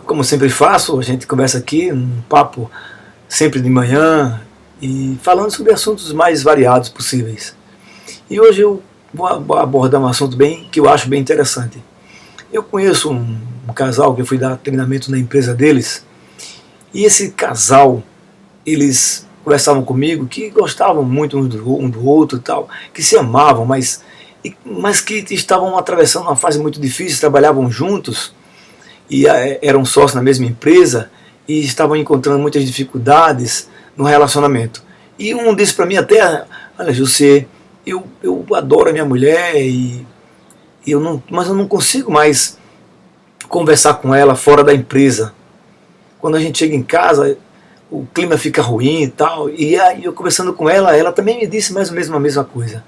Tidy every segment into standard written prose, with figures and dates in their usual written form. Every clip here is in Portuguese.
como sempre faço, a gente conversa aqui, um papo sempre de manhã e falando sobre assuntos mais variados possíveis. E hoje eu vou abordar um assunto que eu acho bem interessante. Eu conheço um casal que eu fui dar treinamento na empresa deles, e esse casal, eles conversavam comigo que gostavam muito um do outro e tal, que se amavam, mas que estavam atravessando uma fase muito difícil, trabalhavam juntos e eram sócios na mesma empresa e estavam encontrando muitas dificuldades no relacionamento. E um disse para mim até: olha, José, eu adoro a minha mulher mas eu não consigo mais conversar com ela fora da empresa. Quando a gente chega em casa, o clima fica ruim e tal. E aí eu conversando com ela, ela também me disse mais ou menos a mesma coisa,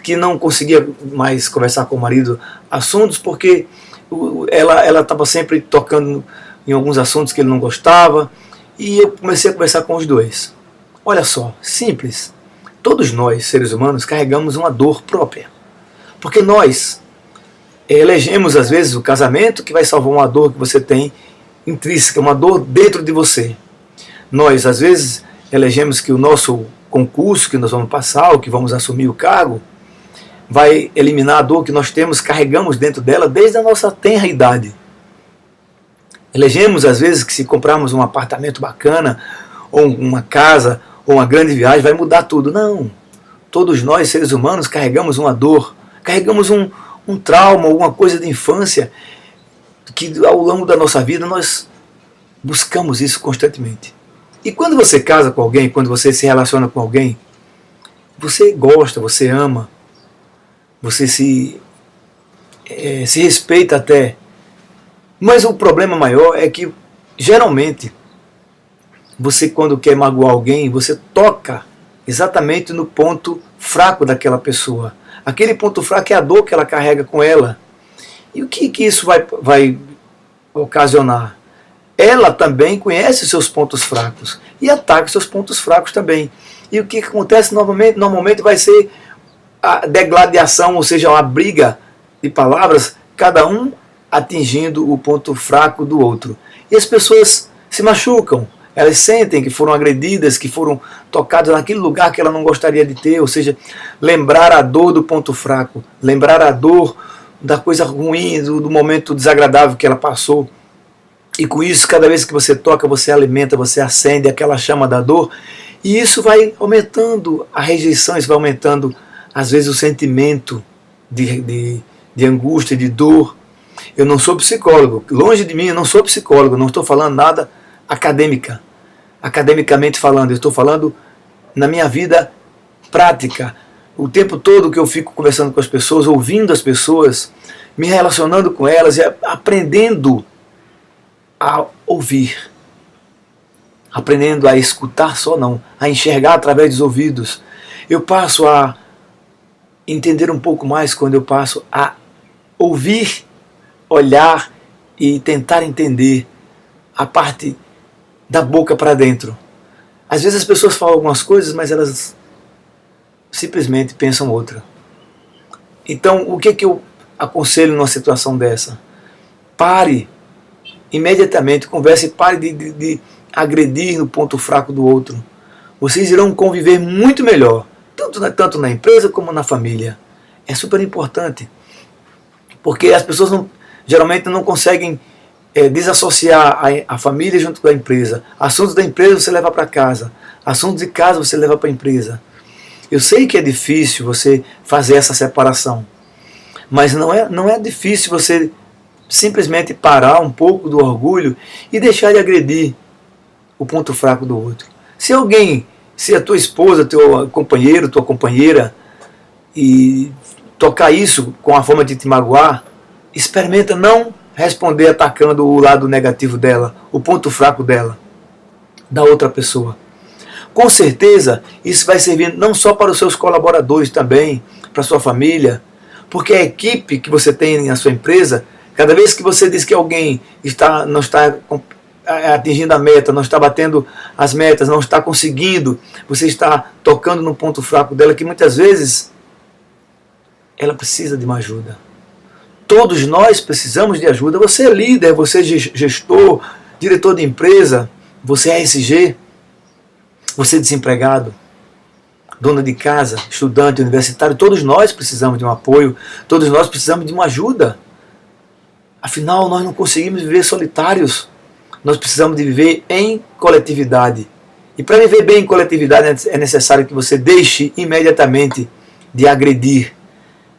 que não conseguia mais conversar com o marido assuntos porque ela estava sempre tocando em alguns assuntos que ele não gostava. E eu comecei a conversar com os dois. Olha só, simples. Todos nós, seres humanos, carregamos uma dor própria. Porque nós elegemos, às vezes, o casamento que vai salvar uma dor que você tem intrínseca, uma dor dentro de você. Nós, às vezes, elegemos que o nosso concurso que nós vamos passar, ou que vamos assumir o cargo, vai eliminar a dor que nós carregamos dentro dela desde a nossa tenra idade. Elegemos, às vezes, que se comprarmos um apartamento bacana, ou uma casa, ou uma grande viagem, vai mudar tudo. Não. Todos nós, seres humanos, carregamos uma dor, carregamos um trauma, alguma coisa de infância, que ao longo da nossa vida nós buscamos isso constantemente. E quando você casa com alguém, quando você se relaciona com alguém, você gosta, você ama, você se respeita até. Mas o problema maior é que, geralmente, você, quando quer magoar alguém, você toca exatamente no ponto fraco daquela pessoa. Aquele ponto fraco é a dor que ela carrega com ela. E o que isso vai ocasionar? Ela também conhece os seus pontos fracos e ataca os seus pontos fracos também. E o que acontece normalmente vai ser a degladiação, ou seja, uma briga de palavras, cada um atingindo o ponto fraco do outro. E as pessoas se machucam, elas sentem que foram agredidas, que foram tocadas naquele lugar que ela não gostaria de ter, ou seja, lembrar a dor do ponto fraco, lembrar a dor da coisa ruim, do momento desagradável que ela passou. E com isso, cada vez que você toca, você alimenta, você acende aquela chama da dor, e isso vai aumentando a rejeição, isso vai aumentando, às vezes, o sentimento de angústia, de dor. Eu não sou psicólogo, longe de mim, eu não sou psicólogo, não estou falando nada academicamente falando, eu estou falando na minha vida prática. O tempo todo que eu fico conversando com as pessoas, ouvindo as pessoas, me relacionando com elas e aprendendo a ouvir, aprendendo a escutar só não, a enxergar através dos ouvidos. Eu passo a entender um pouco mais quando eu passo a ouvir, olhar e tentar entender a parte da boca para dentro. Às vezes as pessoas falam algumas coisas, mas elas simplesmente pensam outra. Então, o que eu aconselho numa situação dessa? Pare imediatamente, converse e pare de agredir no ponto fraco do outro. Vocês irão conviver muito melhor, tanto na empresa como na família. É super importante, porque as pessoas geralmente não conseguem desassociar a família junto com a empresa. Assuntos da empresa você leva para casa, assuntos de casa você leva para a empresa. Eu sei que é difícil você fazer essa separação, mas não é difícil você simplesmente parar um pouco do orgulho e deixar de agredir o ponto fraco do outro. Se a tua esposa, teu companheiro, tua companheira, e tocar isso com a forma de te magoar, experimenta não responder atacando o lado negativo dela, o ponto fraco dela, da outra pessoa. Com certeza, isso vai servir não só para os seus colaboradores também, para a sua família, porque a equipe que você tem na sua empresa, cada vez que você diz que alguém não está atingindo a meta, não está batendo as metas, não está conseguindo, você está tocando no ponto fraco dela, que muitas vezes ela precisa de uma ajuda. Todos nós precisamos de ajuda. Você é líder, você é gestor, diretor de empresa, você é RSG, você é desempregado, dona de casa, estudante, universitário, todos nós precisamos de um apoio, todos nós precisamos de uma ajuda. Afinal, nós não conseguimos viver solitários, nós precisamos de viver em coletividade. E para viver bem em coletividade é necessário que você deixe imediatamente de agredir,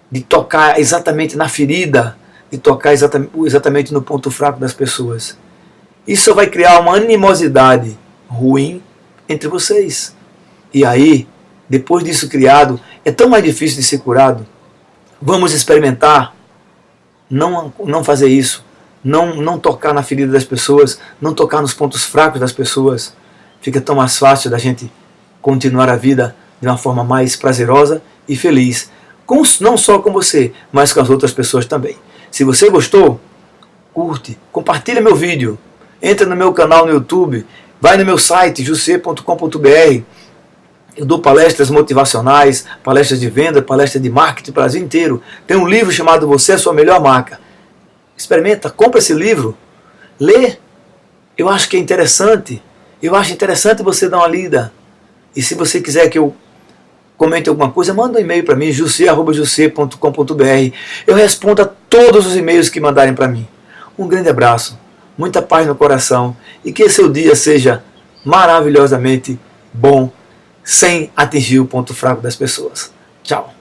de tocar exatamente na ferida, de tocar exatamente no ponto fraco das pessoas. Isso vai criar uma animosidade ruim entre vocês. E aí, depois disso criado, é tão mais difícil de ser curado. Vamos experimentar não fazer isso, não tocar na ferida das pessoas, não tocar nos pontos fracos das pessoas. Fica tão mais fácil da gente continuar a vida de uma forma mais prazerosa e feliz. Não só com você, mas com as outras pessoas também. Se você gostou, curte, compartilha meu vídeo, entra no meu canal no YouTube, vai no meu site jusse.com.br. Eu dou palestras motivacionais, palestras de venda, palestras de marketing para o Brasil inteiro. Tem um livro chamado Você é a Sua Melhor Marca. Experimenta, compra esse livro, lê. Eu acho que é interessante. Eu acho interessante você dar uma lida. E se você quiser que eu comente alguma coisa, manda um e-mail para mim, jusse.com.br. Eu respondo a todos os e-mails que mandarem para mim. Um grande abraço, muita paz no coração e que seu dia seja maravilhosamente bom, sem atingir o ponto fraco das pessoas. Tchau.